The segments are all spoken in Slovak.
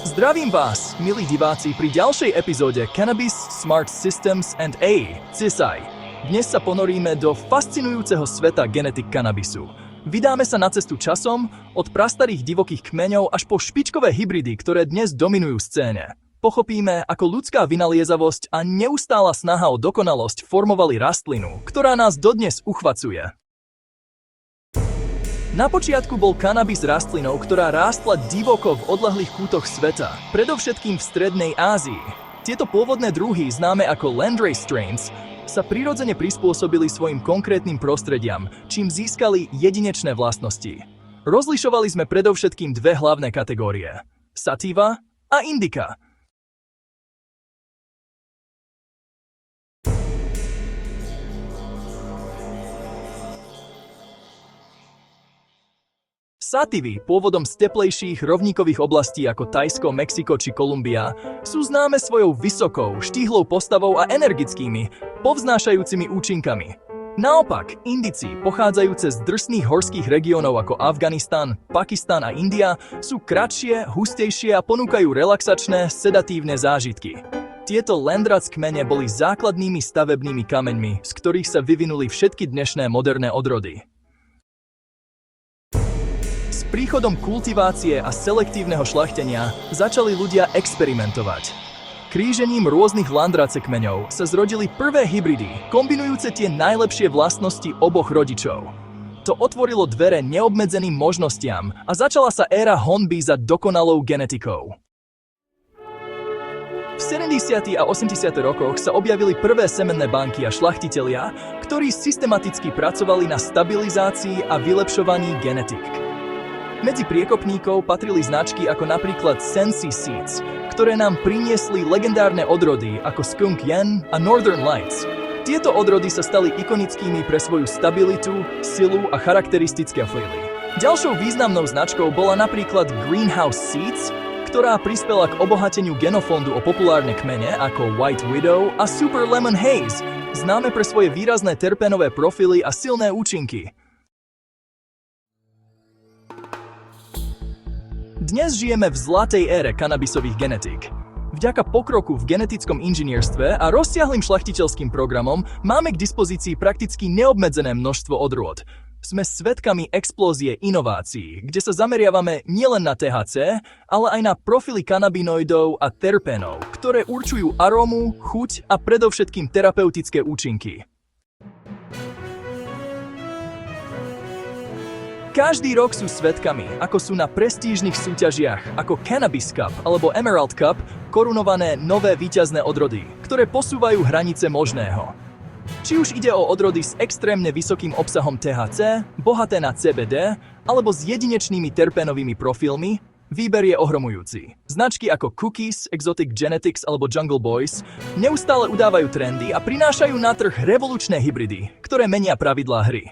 Zdravím vás, milí diváci, pri ďalšej epizóde Cannabis Smart Systems and AI, CSI. Dnes sa ponoríme do fascinujúceho sveta genetik kanabisu. Vydáme sa na cestu časom, od prastarých divokých kmeňov až po špičkové hybridy, ktoré dnes dominujú scéne. Pochopíme, ako ľudská vynaliezavosť a neustála snaha o dokonalosť formovali rastlinu, ktorá nás dodnes uchvacuje. Na počiatku bol kanabis rastlinou, ktorá rástla divoko v odľahlých kútoch sveta, predovšetkým v Strednej Ázii. Tieto pôvodné druhy, známe ako landrace strains, sa prirodzene prispôsobili svojim konkrétnym prostrediam, čím získali jedinečné vlastnosti. Rozlišovali sme predovšetkým dve hlavné kategórie: sativa a indica. Sativy, pôvodom z teplejších rovníkových oblastí ako Thajsko, Mexiko či Kolumbia, sú známe svojou vysokou, štíhlou postavou a energickými, povznášajúcimi účinkami. Naopak, indici, pochádzajúce z drsných horských regiónov ako Afganistan, Pakistan a India, sú kratšie, hustejšie a ponúkajú relaxačné, sedatívne zážitky. Tieto landrac kmene boli základnými stavebnými kameňmi, z ktorých sa vyvinuli všetky dnešné moderné odrody. S príchodom kultivácie a selektívneho šľachtenia začali ľudia experimentovať. Krížením rôznych landrace kmeňov sa zrodili prvé hybridy, kombinujúce tie najlepšie vlastnosti oboch rodičov. To otvorilo dvere neobmedzeným možnostiam a začala sa éra honby za dokonalou genetikou. V 70. a 80. rokoch sa objavili prvé semenné banky a šľachtitelia, ktorí systematicky pracovali na stabilizácii a vylepšovaní genetik. Medzi priekopníkov patrili značky ako napríklad Sensi Seeds, ktoré nám priniesli legendárne odrody ako Skunk Yen a Northern Lights. Tieto odrody sa stali ikonickými pre svoju stabilitu, silu a charakteristické flily. Ďalšou významnou značkou bola napríklad Greenhouse Seeds, ktorá prispela k obohateniu genofondu o populárne kmene ako White Widow a Super Lemon Haze, známe pre svoje výrazné terpénové profily a silné účinky. Dnes žijeme v zlatej ére kanabisových genetík. Vďaka pokroku v genetickom inžinierstve a rozsiahlym šľachtiteľským programom máme k dispozícii prakticky neobmedzené množstvo odrôd. Sme svedkami explózie inovácií, kde sa zameriavame nielen na THC, ale aj na profily kanabinoidov a terpénov, ktoré určujú arómu, chuť a predovšetkým terapeutické účinky. Každý rok sú svedkami, ako sú na prestížnych súťažiach ako Cannabis Cup alebo Emerald Cup korunované nové víťazné odrody, ktoré posúvajú hranice možného. Či už ide o odrody s extrémne vysokým obsahom THC, bohaté na CBD, alebo s jedinečnými terpénovými profilmi, výber je ohromujúci. Značky ako Cookies, Exotic Genetics alebo Jungle Boys neustále udávajú trendy a prinášajú na trh revolučné hybridy, ktoré menia pravidlá hry.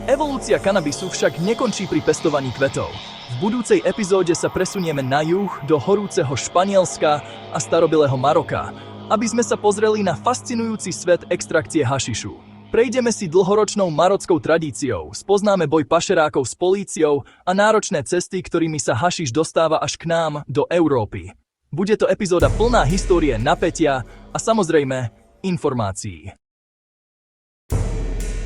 Evolúcia kanabisu však nekončí pri pestovaní kvetov. V budúcej epizóde sa presunieme na juh do horúceho Španielska a starobilého Maroka, aby sme sa pozreli na fascinujúci svet extrakcie hašišu. Prejdeme si dlhoročnou marockou tradíciou, spoznáme boj pašerákov s políciou a náročné cesty, ktorými sa hašiš dostáva až k nám, do Európy. Bude to epizóda plná histórie, napätia a samozrejme informácií.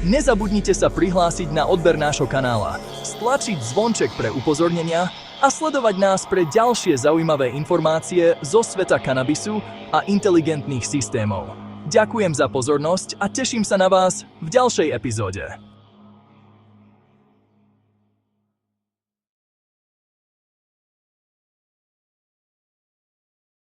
Nezabudnite sa prihlásiť na odber nášho kanála, stlačiť zvonček pre upozornenia a sledovať nás pre ďalšie zaujímavé informácie zo sveta kanabisu a inteligentných systémov. Ďakujem za pozornosť a teším sa na vás v ďalšej epizóde.